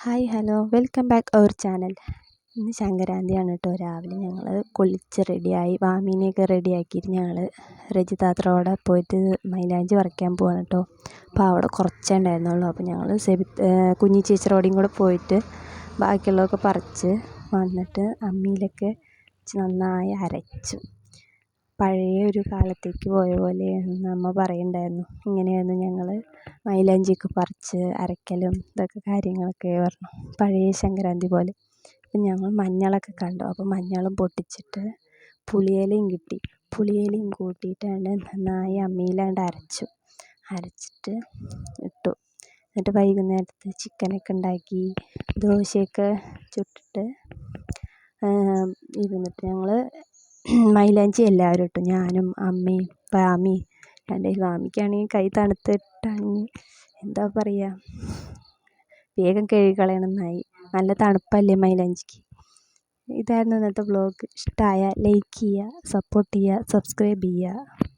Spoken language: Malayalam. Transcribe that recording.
Hi hello welcome back our channel. ഇന്ന് സംക്രാന്തിയാണ് കേട്ടോ. രാവിലെ ഞങ്ങൾ കുളിച്ച് റെഡിയായി വാമീനെയൊക്കെ റെഡിയാക്കിയിട്ട് ഞങ്ങൾ രജിതാത്രയോടെ പോയിട്ട് മൈലാഞ്ചി പറിക്കാൻ പോവാണ് കേട്ടോ. അപ്പോൾ അവിടെ കുറച്ചേ ഉണ്ടായിരുന്നുള്ളൂ. അപ്പോൾ ഞങ്ങൾ കുഞ്ഞി ചേച്ചിയോടെയും കൂടെ പോയിട്ട് ബാക്കിയുള്ളതൊക്കെ പറിച്ച് വന്നിട്ട് അമ്മിയിലൊക്കെ നന്നായി അരച്ചു. പഴയ ഒരു കാലത്തേക്ക് പോയ പോലെയാണെന്ന് അമ്മ പറയുന്നുണ്ടായിരുന്നു. ഇങ്ങനെയായിരുന്നു ഞങ്ങൾ മൈലാഞ്ചിയൊക്കെ പറിച്ച് അരക്കലും ഇതൊക്കെ കാര്യങ്ങളൊക്കെ പറഞ്ഞു, പഴയ സംക്രാന്തി പോലെ. അപ്പം ഞങ്ങൾ മഞ്ഞളൊക്കെ കണ്ടു. അപ്പോൾ മഞ്ഞളും പൊട്ടിച്ചിട്ട് പുളിയിലയും കിട്ടി. പുളിയിലയും കൂട്ടിയിട്ടാണ് നന്നായി അമ്മിയിലാണ്ട് അരച്ചിട്ട് ഇട്ടു. എന്നിട്ട് വൈകുന്നേരത്ത് ചിക്കനൊക്കെ ഉണ്ടാക്കി ദോശയൊക്കെ ചുട്ടിട്ട് ഇരുന്നിട്ട് ഞങ്ങൾ മൈലാഞ്ചി എല്ലാവരും ഇട്ടു. ഞാനും അമ്മയും വാമി. വാമിക്കാണെങ്കിൽ കൈ തണുത്തിട്ടാണ് എന്താ പറയുക, വേഗം കഴുകിക്കളയണമെന്നായി. നല്ല തണുപ്പല്ലേ മൈലാഞ്ചിക്ക്. ഇതായിരുന്നു ഇന്നത്തെ വ്ളോഗ്. ഇഷ്ടമായ ലൈക്ക് ചെയ്യുക, സപ്പോർട്ട് ചെയ്യുക, സബ്സ്ക്രൈബ് ചെയ്യുക.